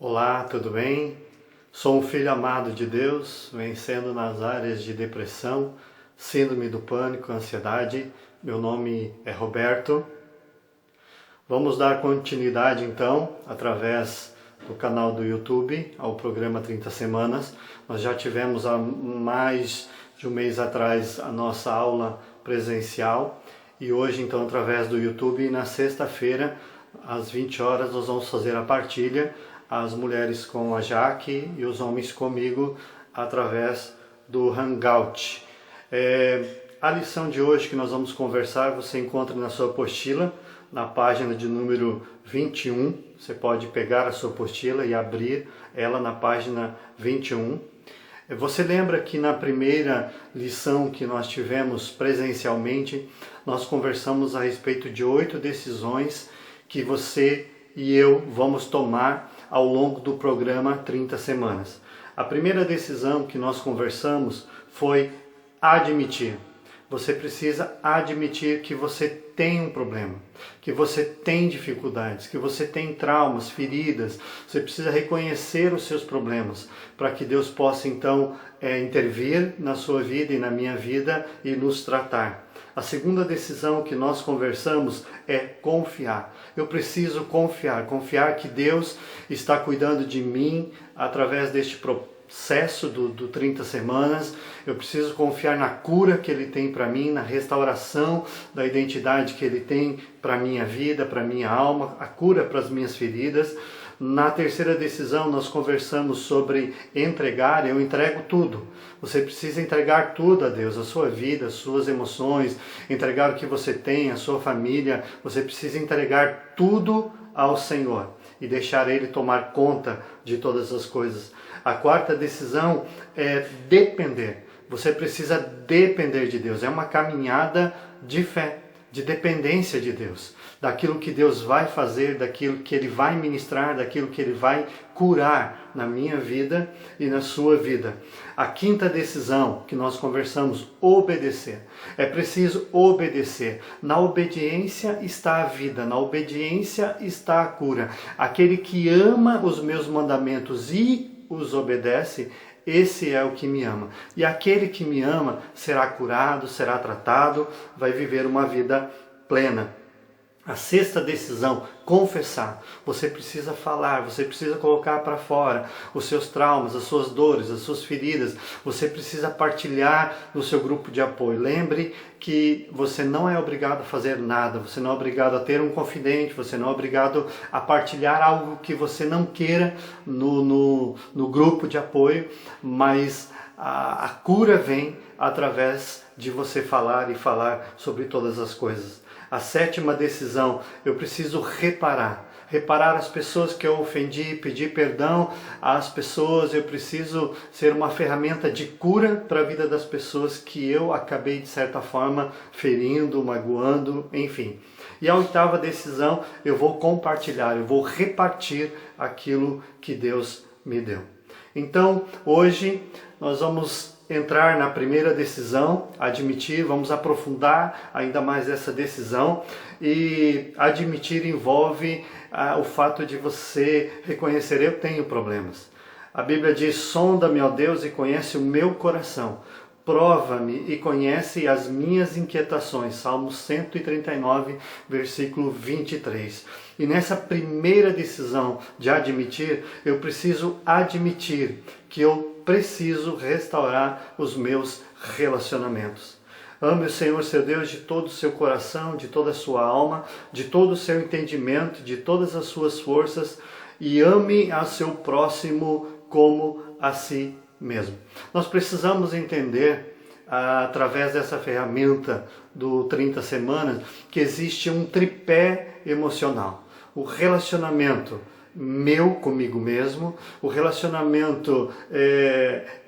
Olá, tudo bem? Sou um filho amado de Deus, vencendo nas áreas de depressão, síndrome do pânico, ansiedade. Meu nome é Roberto. Vamos dar continuidade então, através do canal do YouTube, ao programa 30 Semanas. Nós já tivemos há mais de um mês atrás a nossa aula presencial e hoje então através do YouTube, na sexta-feira, às 20 horas, nós vamos fazer a partilha, as mulheres com a Jaque e os homens comigo, através do Hangout. A lição de hoje que nós vamos conversar, você encontra na sua apostila, na página de número 21. Você pode pegar a sua apostila e abrir ela na página 21. Você lembra que na primeira lição que nós tivemos presencialmente, nós conversamos a respeito de 8 decisões que você e eu vamos tomar ao longo do programa 30 Semanas. A primeira decisão que nós conversamos foi admitir. Você precisa admitir que você tem um problema, que você tem dificuldades, que você tem traumas, feridas. Você precisa reconhecer os seus problemas para que Deus possa então intervir na sua vida e na minha vida e nos tratar. A segunda decisão que nós conversamos é confiar. Eu preciso confiar que Deus está cuidando de mim através deste processo do 30 Semanas. Eu preciso confiar na cura que Ele tem para mim, na restauração da identidade que Ele tem para a minha vida, para a minha alma, a cura para as minhas feridas. Na terceira decisão, nós conversamos sobre entregar. Eu entrego tudo. Você precisa entregar tudo a Deus, a sua vida, as suas emoções, entregar o que você tem, a sua família. Você precisa entregar tudo ao Senhor e deixar Ele tomar conta de todas as coisas. A quarta decisão é depender. Você precisa depender de Deus. É uma caminhada de fé, de dependência de Deus, daquilo que Deus vai fazer, daquilo que Ele vai ministrar, daquilo que Ele vai curar na minha vida e na sua vida. A quinta decisão que nós conversamos, obedecer. É preciso obedecer. Na obediência está a vida, na obediência está a cura. Aquele que ama os meus mandamentos e os obedece, esse é o que me ama. E aquele que me ama será curado, será tratado, vai viver uma vida plena. A sexta decisão, confessar. Você precisa falar, você precisa colocar para fora os seus traumas, as suas dores, as suas feridas. Você precisa partilhar no seu grupo de apoio. Lembre que você não é obrigado a fazer nada, você não é obrigado a ter um confidente, você não é obrigado a partilhar algo que você não queira no grupo de apoio, mas a cura vem através de você falar e falar sobre todas as coisas. A sétima decisão, eu preciso reparar as pessoas que eu ofendi, pedir perdão às pessoas. Eu preciso ser uma ferramenta de cura para a vida das pessoas que eu acabei de certa forma ferindo, magoando, enfim. E a oitava decisão, eu vou compartilhar, eu vou repartir aquilo que Deus me deu. Então, hoje nós vamos entrar na primeira decisão, admitir. Vamos aprofundar ainda mais essa decisão. E admitir envolve o fato de você reconhecer: eu tenho problemas. A Bíblia diz: sonda-me, ó Deus, e conhece o meu coração. Prova-me e conhece as minhas inquietações. Salmo 139, versículo 23. E nessa primeira decisão de admitir, eu preciso admitir que eu preciso restaurar os meus relacionamentos. Ame o Senhor, seu Deus, de todo o seu coração, de toda a sua alma, de todo o seu entendimento, de todas as suas forças, e ame a seu próximo como a si mesmo. Nós precisamos entender, através dessa ferramenta do 30 Semanas, que existe um tripé emocional. O relacionamento meu comigo mesmo, o relacionamento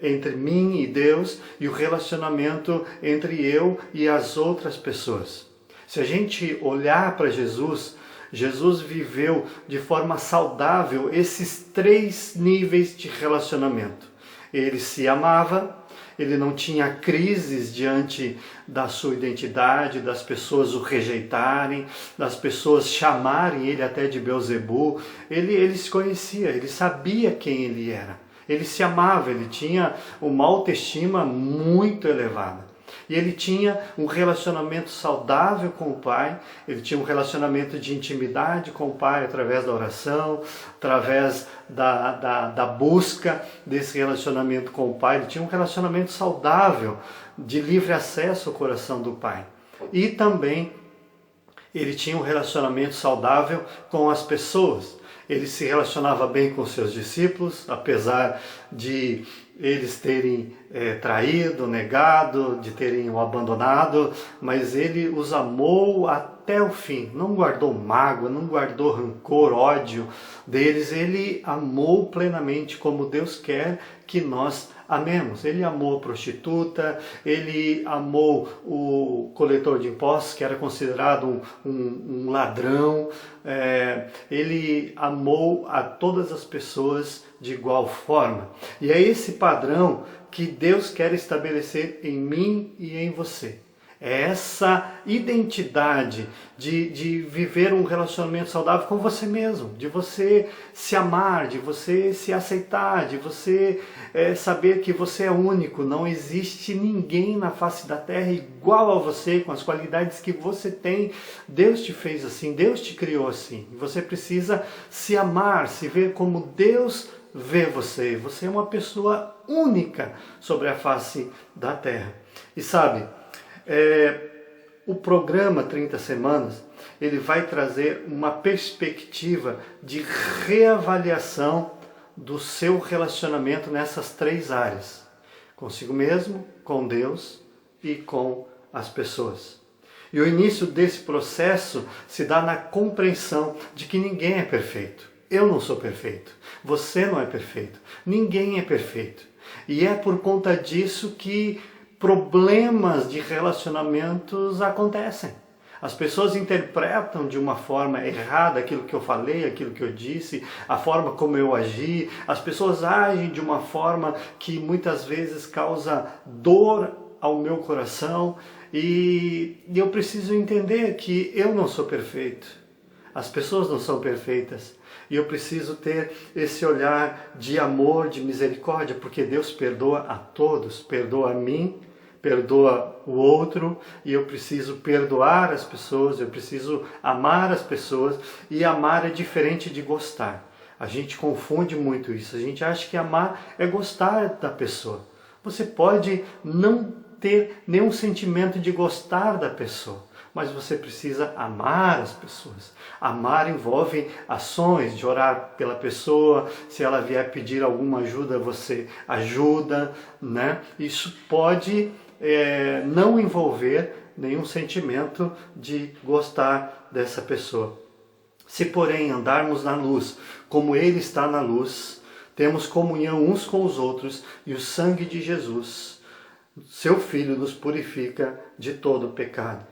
entre mim e Deus, e o relacionamento entre eu e as outras pessoas. Se a gente olhar para Jesus, Jesus viveu de forma saudável esses 3 níveis de relacionamento. Ele se amava, ele não tinha crises diante da sua identidade, das pessoas o rejeitarem, das pessoas chamarem ele até de Beelzebu. Ele se conhecia, ele sabia quem ele era. Ele se amava, ele tinha uma autoestima muito elevada. E ele tinha um relacionamento saudável com o Pai, ele tinha um relacionamento de intimidade com o Pai através da oração, através da busca desse relacionamento com o Pai. Ele tinha um relacionamento saudável de livre acesso ao coração do Pai. E também ele tinha um relacionamento saudável com as pessoas. Ele se relacionava bem com seus discípulos, apesar de eles terem traído, negado, de terem o abandonado, mas ele os amou até o fim. Não guardou mágoa, não guardou rancor, ódio deles. Ele amou plenamente como Deus quer que nós amemos. Ele amou a prostituta, ele amou o coletor de impostos, que era considerado um ladrão, ele amou a todas as pessoas de igual forma. E é esse padrão que Deus quer estabelecer em mim e em você. É essa identidade de viver um relacionamento saudável com você mesmo, de você se amar, de você se aceitar, de você saber que você é único, não existe ninguém na face da terra igual a você, com as qualidades que você tem. Deus te fez assim, Deus te criou assim. Você precisa se amar, se ver como Deus vê você. Você é uma pessoa única sobre a face da terra. E sabe, o programa 30 Semanas, ele vai trazer uma perspectiva de reavaliação do seu relacionamento nessas 3 áreas. Consigo mesmo, com Deus e com as pessoas. E o início desse processo se dá na compreensão de que ninguém é perfeito. Eu não sou perfeito. Você não é perfeito. Ninguém é perfeito. E é por conta disso que problemas de relacionamentos acontecem. As pessoas interpretam de uma forma errada aquilo que eu falei, aquilo que eu disse, a forma como eu agi. As pessoas agem de uma forma que muitas vezes causa dor ao meu coração. E eu preciso entender que eu não sou perfeito. As pessoas não são perfeitas. E eu preciso ter esse olhar de amor, de misericórdia, porque Deus perdoa a todos, perdoa a mim, perdoa o outro, e eu preciso perdoar as pessoas, eu preciso amar as pessoas, e amar é diferente de gostar. A gente confunde muito isso, a gente acha que amar é gostar da pessoa. Você pode não ter nenhum sentimento de gostar da pessoa, mas você precisa amar as pessoas. Amar envolve ações de orar pela pessoa, se ela vier pedir alguma ajuda, você ajuda, né? Isso pode não envolver nenhum sentimento de gostar dessa pessoa. Se, porém, andarmos na luz, como Ele está na luz, temos comunhão uns com os outros, e o sangue de Jesus, seu Filho, nos purifica de todo o pecado.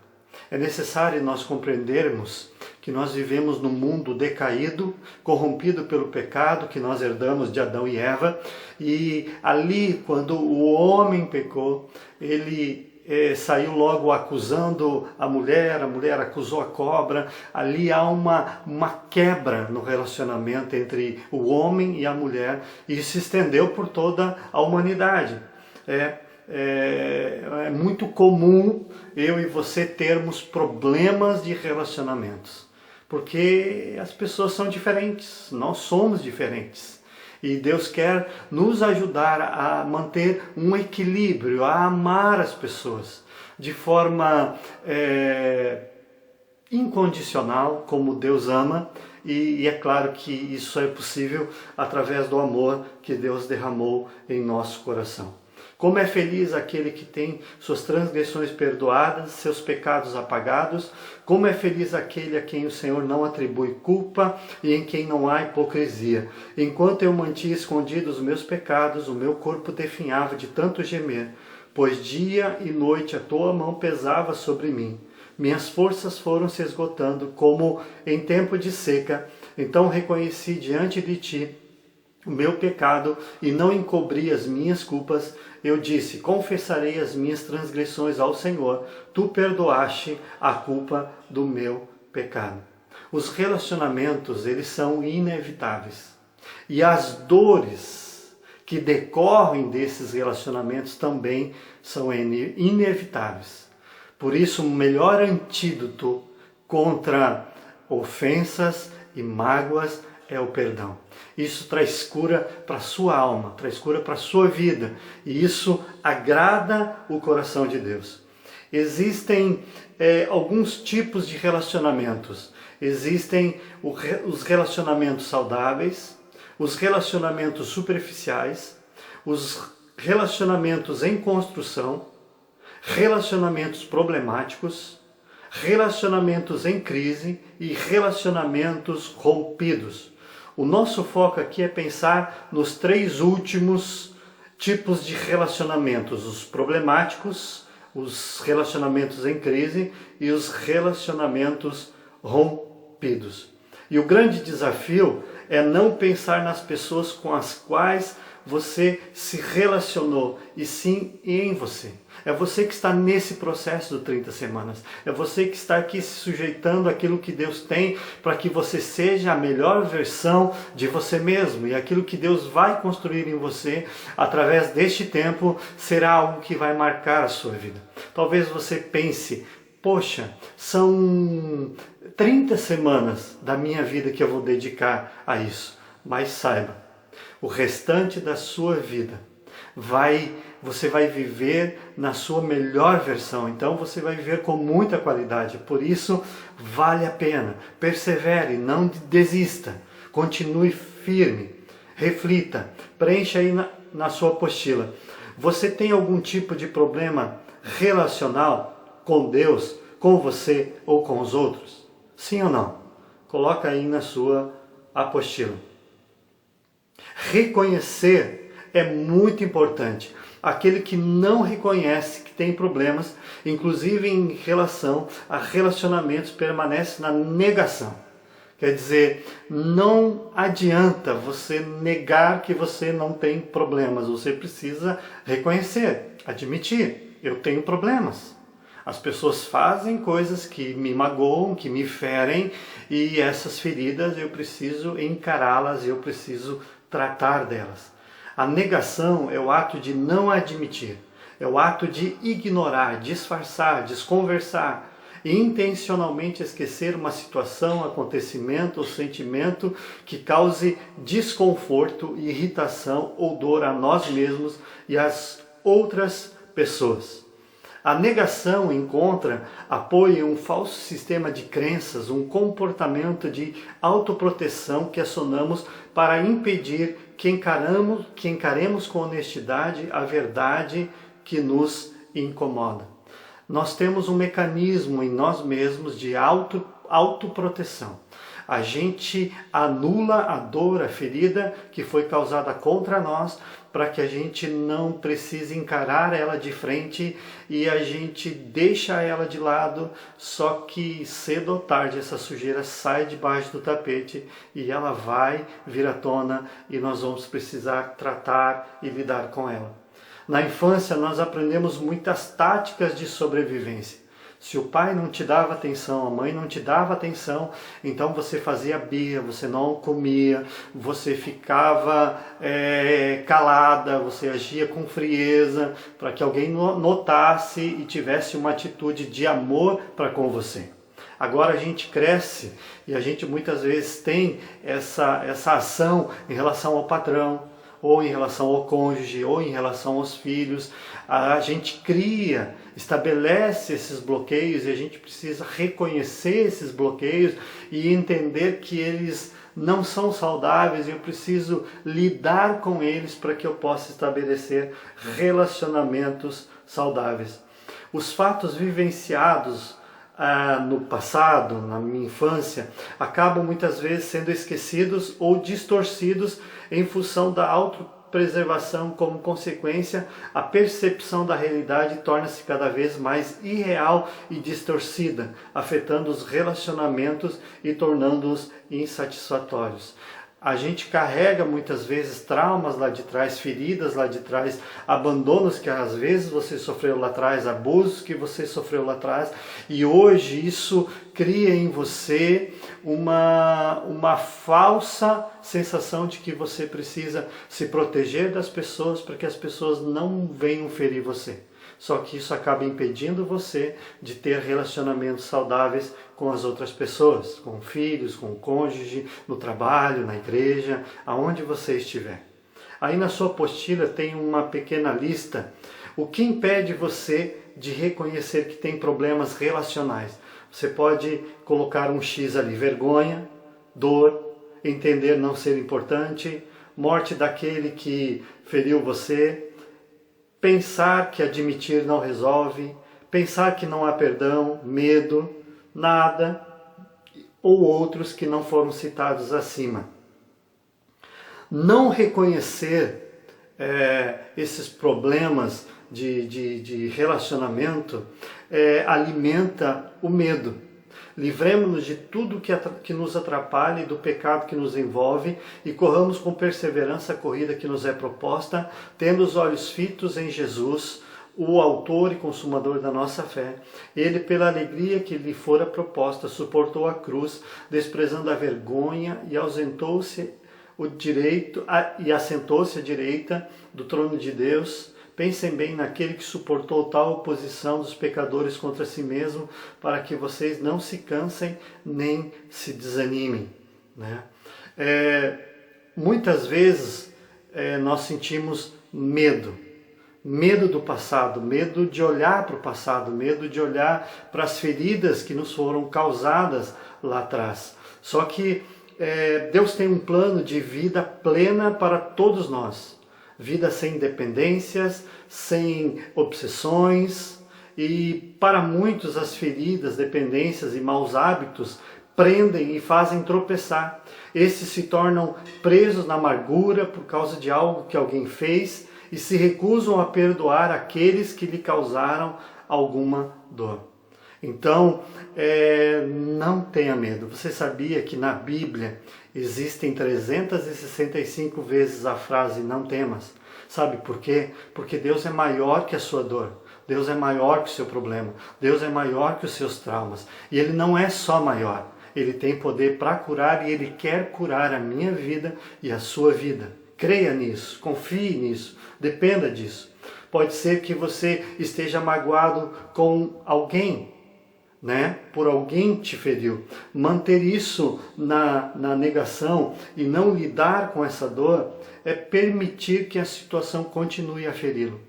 É necessário nós compreendermos que nós vivemos num mundo decaído, corrompido pelo pecado que nós herdamos de Adão e Eva. E ali, quando o homem pecou, ele saiu logo acusando a mulher acusou a cobra. Ali há uma quebra no relacionamento entre o homem e a mulher, e se estendeu por toda a humanidade. É muito comum eu e você termos problemas de relacionamentos, porque as pessoas são diferentes, nós somos diferentes. E Deus quer nos ajudar a manter um equilíbrio, a amar as pessoas de forma incondicional, como Deus ama. E é claro que isso é possível através do amor que Deus derramou em nosso coração. Como é feliz aquele que tem suas transgressões perdoadas, seus pecados apagados. Como é feliz aquele a quem o Senhor não atribui culpa e em quem não há hipocrisia. Enquanto eu mantinha escondidos os meus pecados, o meu corpo definhava de tanto gemer, pois dia e noite a tua mão pesava sobre mim. Minhas forças foram se esgotando como em tempo de seca. Então reconheci diante de ti o meu pecado e não encobri as minhas culpas, eu disse, confessarei as minhas transgressões ao Senhor, tu perdoaste a culpa do meu pecado. Os relacionamentos, eles são inevitáveis. E as dores que decorrem desses relacionamentos também são inevitáveis. Por isso, o melhor antídoto contra ofensas e mágoas é o perdão. Isso traz cura para a sua alma, traz cura para a sua vida. E isso agrada o coração de Deus. Existem alguns tipos de relacionamentos. Existem os relacionamentos saudáveis, os relacionamentos superficiais, os relacionamentos em construção, relacionamentos problemáticos, relacionamentos em crise e relacionamentos rompidos. O nosso foco aqui é pensar nos 3 últimos tipos de relacionamentos: os problemáticos, os relacionamentos em crise e os relacionamentos rompidos. E o grande desafio é não pensar nas pessoas com as quais você se relacionou, e sim em você. É você que está nesse processo do 30 semanas. É você que está aqui se sujeitando àquilo que Deus tem para que você seja a melhor versão de você mesmo. E aquilo que Deus vai construir em você através deste tempo será algo que vai marcar a sua vida. Talvez você pense, poxa, são 30 semanas da minha vida que eu vou dedicar a isso. Mas saiba, o restante da sua vida você vai viver na sua melhor versão. Então você vai viver com muita qualidade. Por isso, vale a pena. Persevere, não desista. Continue firme. Reflita. Preencha aí na sua apostila. Você tem algum tipo de problema relacional com Deus, com você ou com os outros? Sim ou não? Coloca aí na sua apostila. Reconhecer é muito importante. Aquele que não reconhece que tem problemas, inclusive em relação a relacionamentos, permanece na negação. Quer dizer, não adianta você negar que você não tem problemas. Você precisa reconhecer, admitir, eu tenho problemas. As pessoas fazem coisas que me magoam, que me ferem, e essas feridas eu preciso encará-las, eu preciso tratar delas. A negação é o ato de não admitir, é o ato de ignorar, disfarçar, desconversar e intencionalmente esquecer uma situação, acontecimento ou sentimento que cause desconforto, irritação ou dor a nós mesmos e às outras pessoas. A negação encontra apoio em um falso sistema de crenças, um comportamento de autoproteção que acionamos para impedir que encaremos com honestidade a verdade que nos incomoda. Nós temos um mecanismo em nós mesmos de autoproteção. A gente anula a dor, a ferida que foi causada contra nós, para que a gente não precise encarar ela de frente e a gente deixa ela de lado, só que cedo ou tarde essa sujeira sai debaixo do tapete e ela vai vir à tona e nós vamos precisar tratar e lidar com ela. Na infância nós aprendemos muitas táticas de sobrevivência. Se o pai não te dava atenção, a mãe não te dava atenção, então você fazia birra, você não comia, você ficava calada, você agia com frieza, para que alguém notasse e tivesse uma atitude de amor para com você. Agora a gente cresce e a gente muitas vezes tem essa ação em relação ao patrão, ou em relação ao cônjuge, ou em relação aos filhos. A gente estabelece esses bloqueios e a gente precisa reconhecer esses bloqueios e entender que eles não são saudáveis e eu preciso lidar com eles para que eu possa estabelecer relacionamentos saudáveis. Os fatos vivenciados no passado, na minha infância, acabam muitas vezes sendo esquecidos ou distorcidos em função da autopreservação. Como consequência, a percepção da realidade torna-se cada vez mais irreal e distorcida, afetando os relacionamentos e tornando-os insatisfatórios. A gente carrega muitas vezes traumas lá de trás, feridas lá de trás, abandonos que às vezes você sofreu lá atrás, abusos que você sofreu lá atrás, e hoje isso cria em você uma falsa sensação de que você precisa se proteger das pessoas para que as pessoas não venham ferir você. Só que isso acaba impedindo você de ter relacionamentos saudáveis com as outras pessoas, com filhos, com o cônjuge, no trabalho, na igreja, aonde você estiver. Aí na sua apostila tem uma pequena lista. O que impede você de reconhecer que tem problemas relacionais? Você pode colocar um X ali: vergonha, dor, entender não ser importante, morte daquele que feriu você, pensar que admitir não resolve, pensar que não há perdão, medo, nada, ou outros que não foram citados acima. Não reconhecer esses problemas de relacionamento alimenta o medo. Livremos-nos de tudo que nos atrapalha e do pecado que nos envolve e corramos com perseverança a corrida que nos é proposta, tendo os olhos fitos em Jesus, o autor e consumador da nossa fé. Ele, pela alegria que lhe fora proposta, suportou a cruz, desprezando a vergonha e assentou-se à direita do trono de Deus. Pensem bem naquele que suportou tal oposição dos pecadores contra si mesmo, para que vocês não se cansem nem se desanimem. Né? Muitas vezes nós sentimos medo. Medo do passado, medo de olhar para o passado, medo de olhar para as feridas que nos foram causadas lá atrás. Só que Deus tem um plano de vida plena para todos nós. Vida sem dependências, sem obsessões, e para muitos as feridas, dependências e maus hábitos prendem e fazem tropeçar. Esses se tornam presos na amargura por causa de algo que alguém fez e se recusam a perdoar aqueles que lhe causaram alguma dor. Então, não tenha medo. Você sabia que na Bíblia existem 365 vezes a frase não temas? Sabe por quê? Porque Deus é maior que a sua dor. Deus é maior que o seu problema. Deus é maior que os seus traumas. E Ele não é só maior. Ele tem poder para curar e Ele quer curar a minha vida e a sua vida. Creia nisso, confie nisso, dependa disso. Pode ser que você esteja magoado com alguém, por alguém te feriu. Manter isso na negação e não lidar com essa dor é permitir que a situação continue a feri-lo.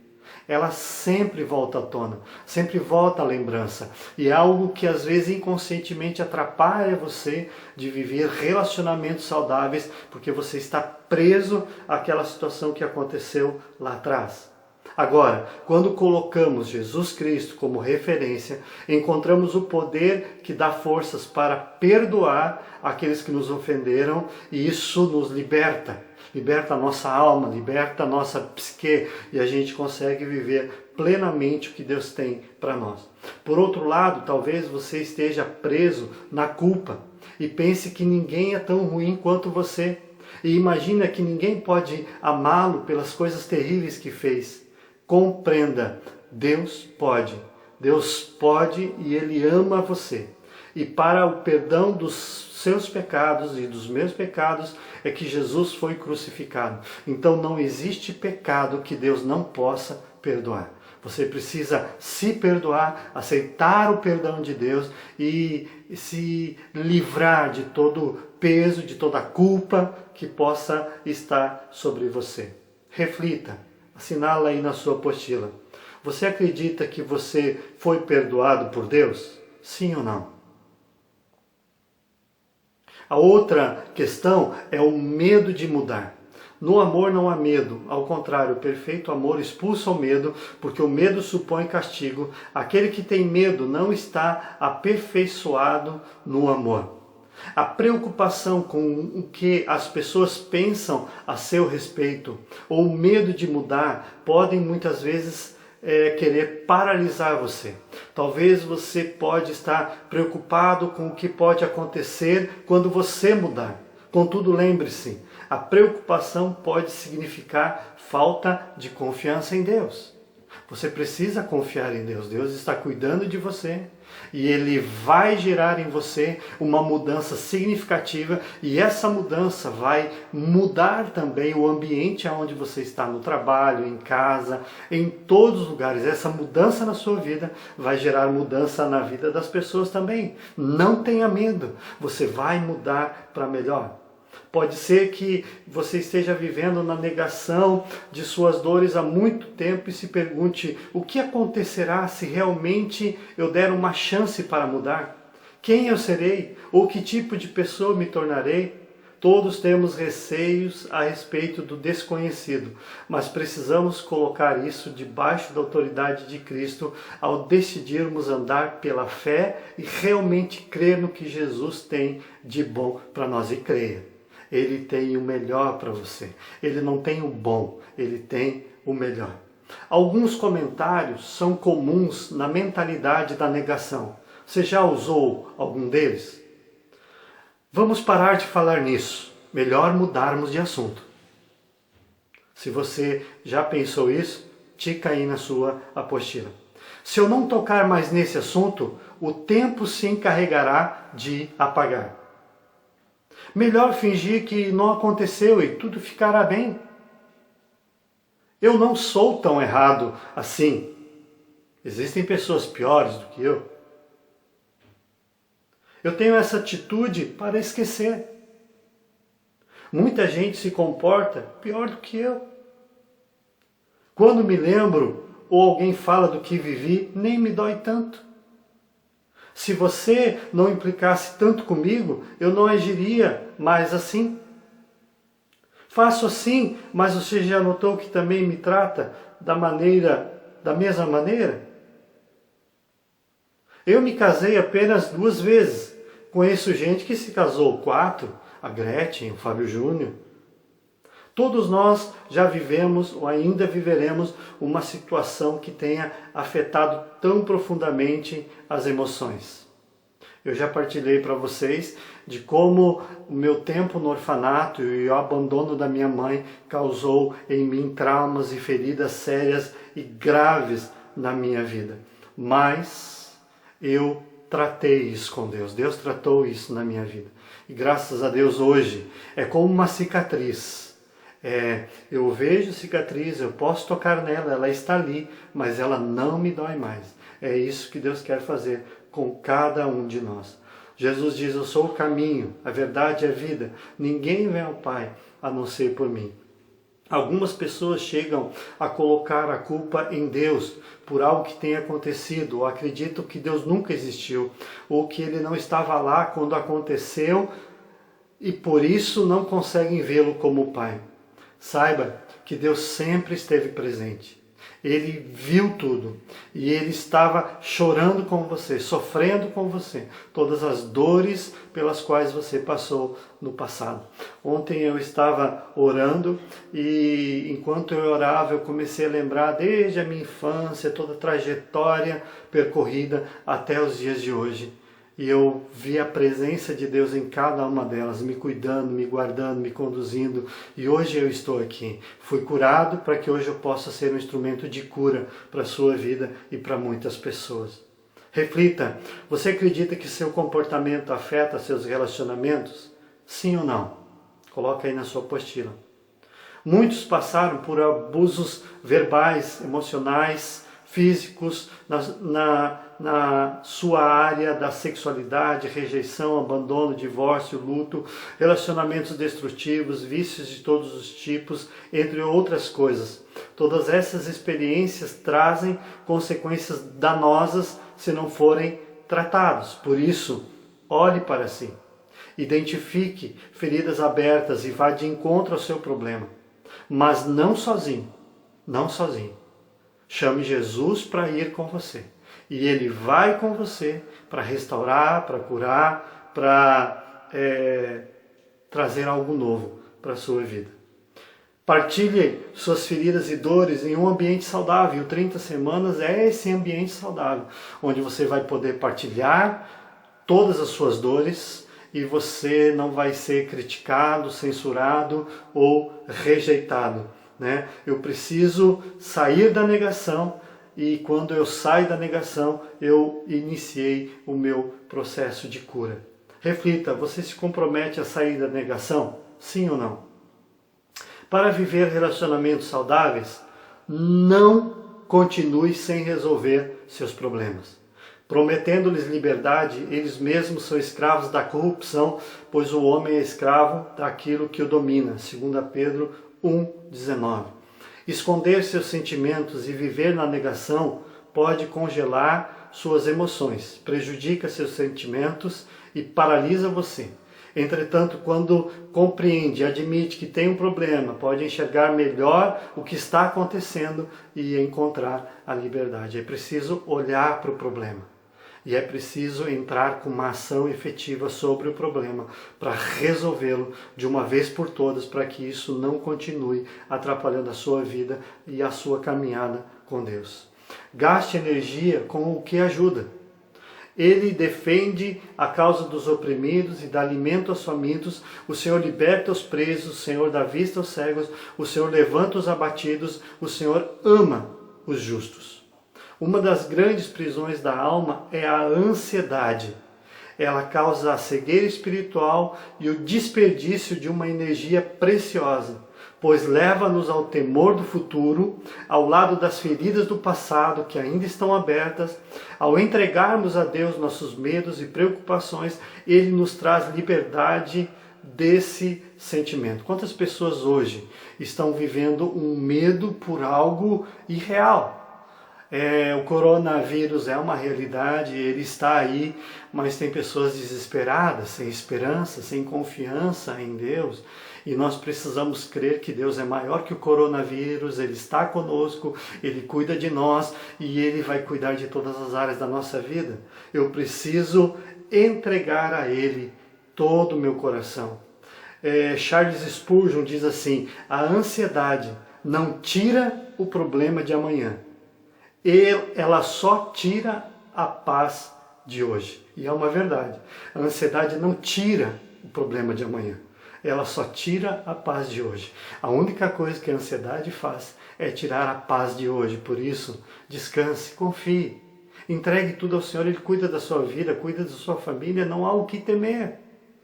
Ela sempre volta à tona, sempre volta à lembrança. E é algo que às vezes inconscientemente atrapalha você de viver relacionamentos saudáveis, porque você está preso àquela situação que aconteceu lá atrás. Agora, quando colocamos Jesus Cristo como referência, encontramos o poder que dá forças para perdoar aqueles que nos ofenderam, e isso nos liberta. Liberta a nossa alma, liberta a nossa psique, e a gente consegue viver plenamente o que Deus tem para nós. Por outro lado, talvez você esteja preso na culpa e pense que ninguém é tão ruim quanto você. E imagina que ninguém pode amá-lo pelas coisas terríveis que fez. Compreenda, Deus pode e Ele ama você. E para o perdão dos seus pecados e dos meus pecados é que Jesus foi crucificado. Então não existe pecado que Deus não possa perdoar. Você precisa se perdoar, aceitar o perdão de Deus e se livrar de todo peso, de toda culpa que possa estar sobre você. Reflita, assinala aí na sua apostila. Você acredita que você foi perdoado por Deus? Sim ou não? A outra questão é o medo de mudar. No amor não há medo, ao contrário, o perfeito amor expulsa o medo, porque o medo supõe castigo. Aquele que tem medo não está aperfeiçoado no amor. A preocupação com o que as pessoas pensam a seu respeito, ou o medo de mudar, podem muitas vezes querer paralisar você. Talvez você pode estar preocupado com o que pode acontecer quando você mudar. Contudo, lembre-se, a preocupação pode significar falta de confiança em Deus. Você precisa confiar em Deus. Deus está cuidando de você e Ele vai gerar em você uma mudança significativa, e essa mudança vai mudar também o ambiente onde você está, no trabalho, em casa, em todos os lugares. Essa mudança na sua vida vai gerar mudança na vida das pessoas também. Não tenha medo, você vai mudar para melhor. Pode ser que você esteja vivendo na negação de suas dores há muito tempo e se pergunte: o que acontecerá se realmente eu der uma chance para mudar? Quem eu serei? Ou que tipo de pessoa me tornarei? Todos temos receios a respeito do desconhecido, mas precisamos colocar isso debaixo da autoridade de Cristo ao decidirmos andar pela fé e realmente crer no que Jesus tem de bom para nós. E creia. Ele tem o melhor para você. Ele não tem o bom, ele tem o melhor. Alguns comentários são comuns na mentalidade da negação. Você já usou algum deles? Vamos parar de falar nisso. Melhor mudarmos de assunto. Se você já pensou isso, tica aí na sua apostila. Se eu não tocar mais nesse assunto, o tempo se encarregará de apagar. Melhor fingir que não aconteceu e tudo ficará bem. Eu não sou tão errado assim. Existem pessoas piores do que eu. Eu tenho essa atitude para esquecer. Muita gente se comporta pior do que eu. Quando me lembro ou alguém fala do que vivi, nem me dói tanto. Se você não implicasse tanto comigo, eu não agiria mais assim. Faço assim, mas você já notou que também me trata da mesma maneira? Eu me casei apenas 2 vezes. Conheço gente que se casou 4, a Gretchen, o Fábio Júnior. Todos nós já vivemos ou ainda viveremos uma situação que tenha afetado tão profundamente as emoções. Eu já partilhei para vocês de como o meu tempo no orfanato e o abandono da minha mãe causou em mim traumas e feridas sérias e graves na minha vida. Mas eu tratei isso com Deus. Deus tratou isso na minha vida. E graças a Deus hoje é como uma cicatriz. Eu vejo cicatriz, eu posso tocar nela, ela está ali, mas ela não me dói mais. É isso que Deus quer fazer com cada um de nós. Jesus diz: eu sou o caminho, a verdade e a vida. Ninguém vem ao Pai a não ser por mim. Algumas pessoas chegam a colocar a culpa em Deus por algo que tenha acontecido, ou acreditam que Deus nunca existiu, ou que Ele não estava lá quando aconteceu e por isso não conseguem vê-lo como Pai. Saiba que Deus sempre esteve presente. Ele viu tudo e Ele estava chorando com você, sofrendo com você, todas as dores pelas quais você passou no passado. Ontem eu estava orando e enquanto eu orava eu comecei a lembrar desde a minha infância, toda a trajetória percorrida até os dias de hoje. E eu vi a presença de Deus em cada uma delas, me cuidando, me guardando, me conduzindo. E hoje eu estou aqui. Fui curado para que hoje eu possa ser um instrumento de cura para a sua vida e para muitas pessoas. Reflita, você acredita que seu comportamento afeta seus relacionamentos? Sim ou não? Coloca aí na sua apostila. Muitos passaram por abusos verbais, emocionais, físicos, na sua área da sexualidade, rejeição, abandono, divórcio, luto, relacionamentos destrutivos, vícios de todos os tipos, entre outras coisas. Todas essas experiências trazem consequências danosas se não forem tratados. Por isso, olhe para si. Identifique feridas abertas e vá de encontro ao seu problema. Mas não sozinho. Não sozinho. Chame Jesus para ir com você. E Ele vai com você para restaurar, para curar, para trazer algo novo para a sua vida. Partilhe suas feridas e dores em um ambiente saudável. E o 30 Semanas é esse ambiente saudável, onde você vai poder partilhar todas as suas dores e você não vai ser criticado, censurado ou rejeitado, né? Eu preciso sair da negação, e quando eu saio da negação, eu iniciei o meu processo de cura. Reflita, você se compromete a sair da negação? Sim ou não? Para viver relacionamentos saudáveis, não continue sem resolver seus problemas. Prometendo-lhes liberdade, eles mesmos são escravos da corrupção, pois o homem é escravo daquilo que o domina. 2 Pedro 1,19. Esconder seus sentimentos e viver na negação pode congelar suas emoções, prejudica seus sentimentos e paralisa você. Entretanto, quando compreende e admite que tem um problema, pode enxergar melhor o que está acontecendo e encontrar a liberdade. É preciso olhar para o problema. E é preciso entrar com uma ação efetiva sobre o problema para resolvê-lo de uma vez por todas, para que isso não continue atrapalhando a sua vida e a sua caminhada com Deus. Gaste energia com o que ajuda. Ele defende a causa dos oprimidos e dá alimento aos famintos. O Senhor liberta os presos, o Senhor dá vista aos cegos, o Senhor levanta os abatidos, o Senhor ama os justos. Uma das grandes prisões da alma é a ansiedade. Ela causa a cegueira espiritual e o desperdício de uma energia preciosa, pois leva-nos ao temor do futuro, ao lado das feridas do passado que ainda estão abertas. Ao entregarmos a Deus nossos medos e preocupações, Ele nos traz liberdade desse sentimento. Quantas pessoas hoje estão vivendo um medo por algo irreal? O coronavírus é uma realidade, ele está aí, mas tem pessoas desesperadas, sem esperança, sem confiança em Deus. E nós precisamos crer que Deus é maior que o coronavírus, Ele está conosco, Ele cuida de nós e Ele vai cuidar de todas as áreas da nossa vida. Eu preciso entregar a Ele todo o meu coração. Charles Spurgeon diz assim: a ansiedade não tira o problema de amanhã. Ela só tira a paz de hoje. E é uma verdade. A ansiedade não tira o problema de amanhã. Ela só tira a paz de hoje. A única coisa que a ansiedade faz é tirar a paz de hoje. Por isso, descanse, confie. Entregue tudo ao Senhor. Ele cuida da sua vida, cuida da sua família. Não há o que temer.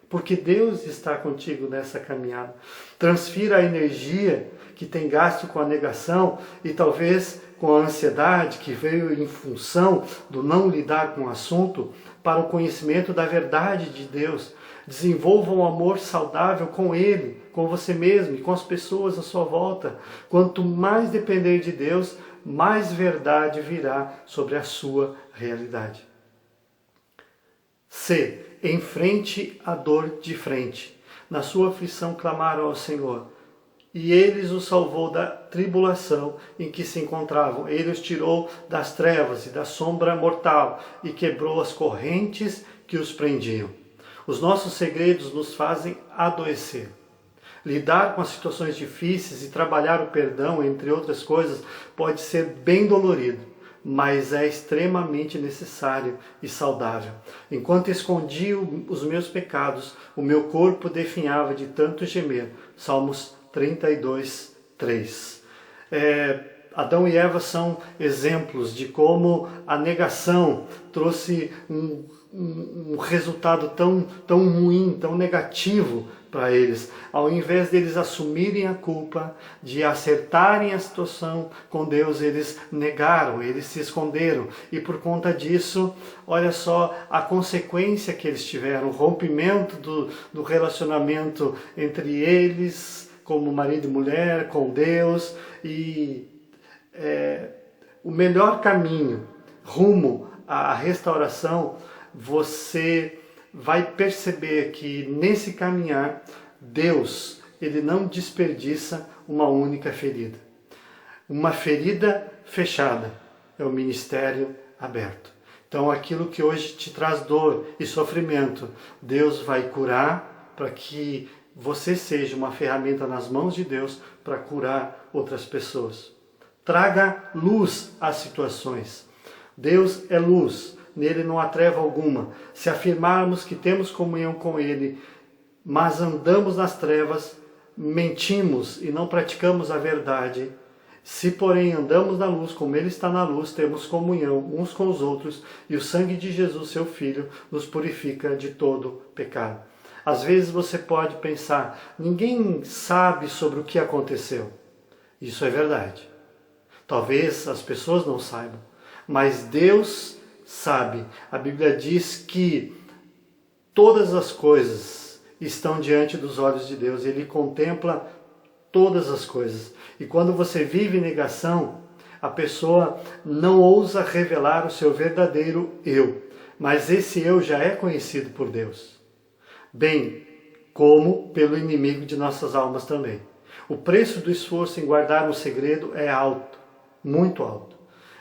Porque Deus está contigo nessa caminhada. Transfira a energia que tem gasto com a negação e talvez com a ansiedade que veio em função do não lidar com o assunto para o conhecimento da verdade de Deus. Desenvolva um amor saudável com Ele, com você mesmo e com as pessoas à sua volta. Quanto mais depender de Deus, mais verdade virá sobre a sua realidade. C. Enfrente a dor de frente. Na sua aflição clamaram ao Senhor, e Ele os salvou da tribulação em que se encontravam. Ele os tirou das trevas e da sombra mortal e quebrou as correntes que os prendiam. Os nossos segredos nos fazem adoecer. Lidar com as situações difíceis e trabalhar o perdão, entre outras coisas, pode ser bem dolorido, mas é extremamente necessário e saudável. Enquanto escondi os meus pecados, o meu corpo definhava de tanto gemer. Salmos 32, 3. Adão e Eva são exemplos de como a negação trouxe um resultado tão ruim, tão negativo para eles. Ao invés deles assumirem a culpa, de acertarem a situação com Deus, eles negaram, eles se esconderam. E por conta disso, olha só a consequência que eles tiveram, o rompimento do relacionamento entre eles, como marido e mulher, com Deus. E o melhor caminho rumo à restauração, você vai perceber que nesse caminhar, Deus, Ele não desperdiça uma única ferida. Uma ferida fechada é o ministério aberto. Então aquilo que hoje te traz dor e sofrimento, Deus vai curar para que você seja uma ferramenta nas mãos de Deus para curar outras pessoas. Traga luz às situações. Deus é luz. nele não há treva alguma. Se afirmarmos que temos comunhão com ele, mas andamos nas trevas, mentimos e não praticamos a verdade. Se, porém, andamos na luz, como ele está na luz, temos comunhão uns com os outros, e o sangue de Jesus, seu Filho, nos purifica de todo pecado. Às vezes você pode pensar, ninguém sabe sobre o que aconteceu. Isso é verdade. Talvez as pessoas não saibam, mas Deus sabe. A Bíblia diz que todas as coisas estão diante dos olhos de Deus, e Ele contempla todas as coisas. E quando você vive em negação, a pessoa não ousa revelar o seu verdadeiro eu, mas esse eu já é conhecido por Deus, bem como pelo inimigo de nossas almas também. O preço do esforço em guardar um segredo é alto, muito alto.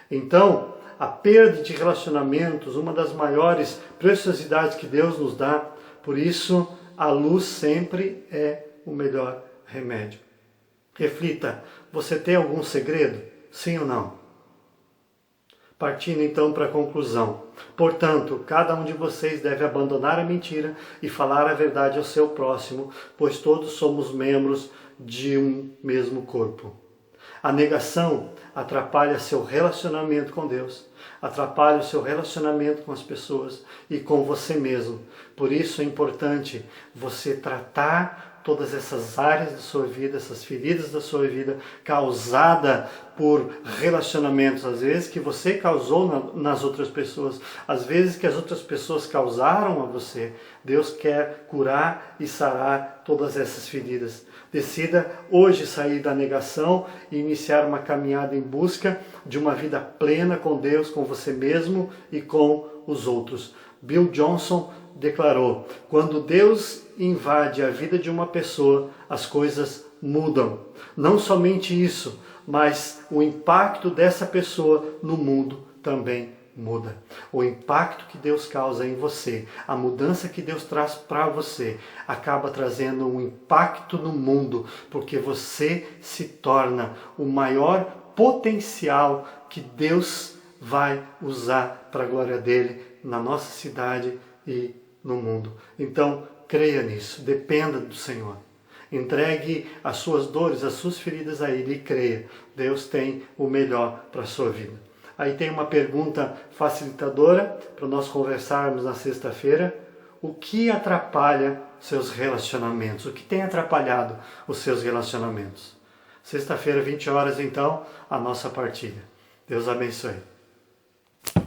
Então, a perda de relacionamentos, uma das maiores preciosidades que Deus nos dá, por isso a luz sempre é o melhor remédio. Reflita, você tem algum segredo? Sim ou não? Partindo então para a conclusão. Portanto, cada um de vocês deve abandonar a mentira e falar a verdade ao seu próximo, pois todos somos membros de um mesmo corpo. A negação atrapalha seu relacionamento com Deus, atrapalha o seu relacionamento com as pessoas e com você mesmo. Por isso é importante você tratar todas essas áreas da sua vida, essas feridas da sua vida, causada por relacionamentos, às vezes que você causou nas outras pessoas, às vezes que as outras pessoas causaram a você. Deus quer curar e sarar todas essas feridas. Decida hoje sair da negação e iniciar uma caminhada em busca de uma vida plena com Deus, com você mesmo e com os outros. Bill Johnson declarou: quando Deus invade a vida de uma pessoa, as coisas mudam. Não somente isso, mas o impacto dessa pessoa no mundo também muda. O impacto que Deus causa em você, a mudança que Deus traz para você, acaba trazendo um impacto no mundo, porque você se torna o maior potencial que Deus vai usar para a glória dele na nossa cidade e no mundo. Então, creia nisso, dependa do Senhor. Entregue as suas dores, as suas feridas a Ele e creia. Deus tem o melhor para a sua vida. Aí tem uma pergunta facilitadora para nós conversarmos na sexta-feira. O que atrapalha seus relacionamentos? O que tem atrapalhado os seus relacionamentos? Sexta-feira, 20 horas, então, a nossa partilha. Deus abençoe.